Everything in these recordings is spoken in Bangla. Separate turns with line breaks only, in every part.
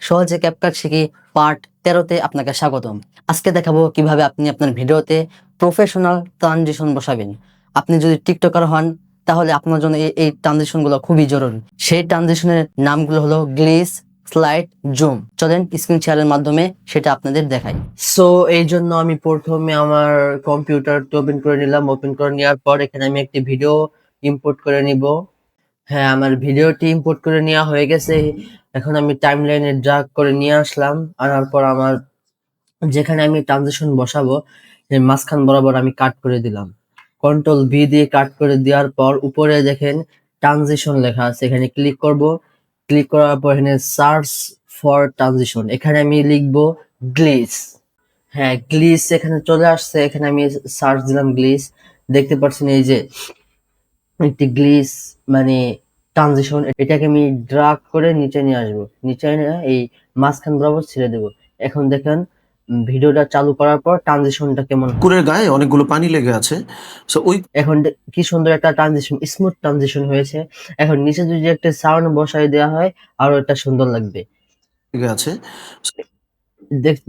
সহজে ক্যাপকাট শিখি পার্ট 13তে আপনাকে স্বাগতম। আজকে দেখাবো কিভাবে আপনি আপনার ভিডিওতে প্রফেশনাল ট্রানজিশন বসাবেন। আপনি যদি টিকটকার হন তাহলে আপনার জন্য এই ট্রানজিশনগুলো খুবই জরুরি। সেই ট্রানজিশনের নামগুলো হলো গ্লিচ, স্লাইড, জুম। চলেন স্ক্রিন শেয়ারের মাধ্যমে সেটা আপনাদের দেখাই।
সো এই জন্য আমি প্রথমে আমার কম্পিউটারটা ওপেন করে নিলাম। ওপেন করে নেওয়ার পর এখানে আমি একটি ভিডিও ইম্পোর্ট করে নিব। হ্যাঁ, আমার ভিডিওটি ইম্পোর্ট করে নেওয়া হয়ে গেছে। এখন আমি টাইমলাইনে ড্র্যাগ করে নিয়ে আসলাম। আনার পর আমার যেখানে আমি ট্রানজিশন বসাবো এর মাঝখান বরাবর আমি কাট করে দিলাম। কন্ট্রোল ভি দিয়ে কাট করে দেওয়ার পর উপরে দেখেন ট্রানজিশন লেখা আছে, এখানে ক্লিক করব। ক্লিক করার পর এখানে সার্চ ফর ট্রানজিশন, এখানে আমি লিখবো গ্লিচ। হ্যাঁ, গ্লিচ এখানে চলে আসছে। এখানে আমি সার্চ দিলাম গ্লিচ। দেখতে পাচ্ছেন এই যে একটি গ্লিচ মানে ট্রানজিশন, এটাকে আমি ড্রাগ করে নিচে নিয়ে আসবো। নিচে নিয়ে এই মাঝখান বরাবর ছেড়ে দেবো। এখন দেখেন ভিডিওটা চালু করার পর ট্রানজিশনটা কেমন
কুকুরের গায়ে অনেকগুলো পানি লেগে আছে। সো ওই
এখন কি সুন্দর একটা ট্রানজিশন, স্মুথ ট্রানজিশন হয়েছে। এখন নিচে যদি একটা সাউন্ড বসাই দেওয়া হয় আরো এটা সুন্দর লাগবে।
লেগে আছে।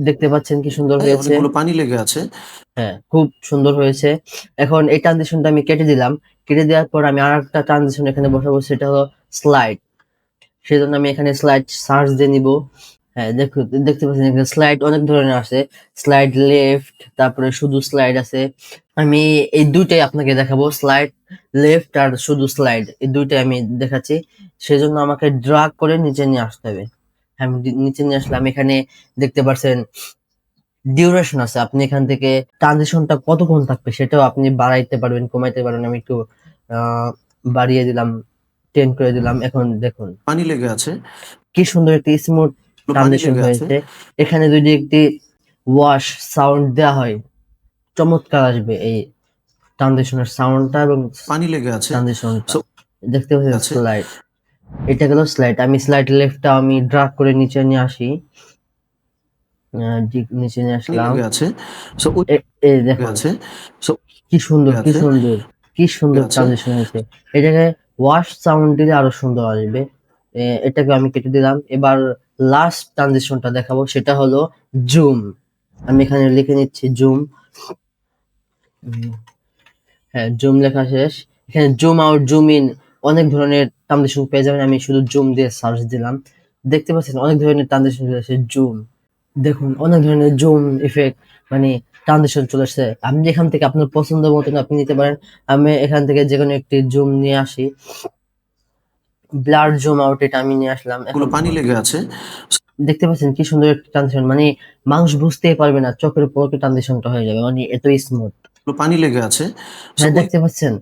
দেখতে পাচ্ছেন কি সুন্দর হয়েছে।
অনেকগুলো পানি লেগে আছে।
হ্যাঁ, খুব সুন্দর হয়েছে। এখন এই ট্রানজিশনটা আমি কেটে দিলাম। কেটে দেওয়ার পর আমি আরেকটা ট্রানজিশন এখানে বসাবো, সেটা হলো স্লাইড। সেজন্য আমি এখানে স্লাইড সার্চ দিয়ে নিব। হ্যাঁ, দেখতে পাচ্ছেন এখানে স্লাইড অনেক ধরনের আছে। স্লাইড লেফট, তারপরে শুধু স্লাইড আছে। আমি এই দুইটাই আপনাকে দেখাবো, স্লাইড লেফট আর শুধু স্লাইড, এই দুইটাই আমি দেখাচ্ছি। সেজন্য আমাকে ড্রাগ করে নিচে নিয়ে আসতে হবে। আমি নিচে নিয়ে আসলাম। এখানে দেখতে পাচ্ছেন ডিউরেশন আছে, আপনি এখান থেকে ট্রানজিশনটা কতক্ষণ থাকবে সেটাও আপনি বাড়াইতে পারবেন, কমাইতে পারবেন। আমি একটু বাড়িয়ে দিলাম, 10 করে দিলাম। এখন দেখুন
পানি লেগে আছে।
কি সুন্দর একটি স্মুথ
পানি
ট্রানজিশন
লেগে আছে।
হয়েছে। এখানে যদি একটি ওয়াশ সাউন্ড দেওয়া হয় চমৎকার আসবে এই ট্রানজিশনের সাউন্ডটা এবং
পানি লেগে আছে।
ট্রানজিশনটা।
সো
দেখতে পাচ্ছেন
আছে।
স্লাইড, এটা গেল স্লাইড। আমি স্লাইড লেফটটা আমি ড্রাগ করে নিচে নিয়ে আসি। নিচে নিয়ে
পানি
আসলাম।
লেগে আছে। সো ওই
এই
লেগে
দেখুন
আছে। সো
কি সুন্দর, কি
আছে।
সুন্দর, কি সুন্দর
আছে।
ট্রানজিশন হয়েছে। এই জায়গায় ওয়াশ সাউন্ড দিলে আরো সুন্দর আসবে। এটাকে আমি কেটে দিলাম। এবার লাস্ট ট্রানজিশনটা দেখাবো, সেটা হলো জুম। আমি এখানে লিখে নিচ্ছি জুম। হ্যাঁ, জুম লেখা শেষ। এখানে জুম আউট, জুম ইন অনেক ধরনের ট্রানজিশন পেয়ে যাবেন। আমি শুধু জুম দিয়ে সার্চ দিলাম। দেখতে পাচ্ছেন অনেক ধরনের ট্রানজিশন চলে আসে। জুম দেখুন, অনেক ধরনের জুম ইফেক্ট মানে ট্রানজিশন চলে আসছে। আপনি এখান থেকে আপনার পছন্দ মতন আপনি নিতে পারেন। আমি এখান থেকে যে কোনো একটি জুম নিয়ে আসি। ব্লার জুম আউট, এটা আমি নিয়ে আসলাম। এখন
পানি লেগে আছে।
দেখতে পাচ্ছেন কি সুন্দর একটা ট্রানজিশন, মানে মানুষ বুঝতেই পারবে না, চোখের পলকে ট্রানজিশনটা হয়ে যাবে, মানে এত স্মুথ।
পানি লেগে আছে। সো
হ্যাঁ,
ওই
দেখতে পাচ্ছেন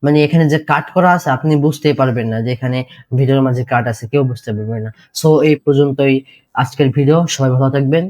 মানে এখানে যে কাট করা আছে আপনি বুঝতেই পারবেন না যে এখানে ভিডিওর মাঝে কাট আছে, কেউ বুঝতে পারবে না। সো এই পর্যন্তই আজকের ভিডিও। সবাই ভালো থাকবেন।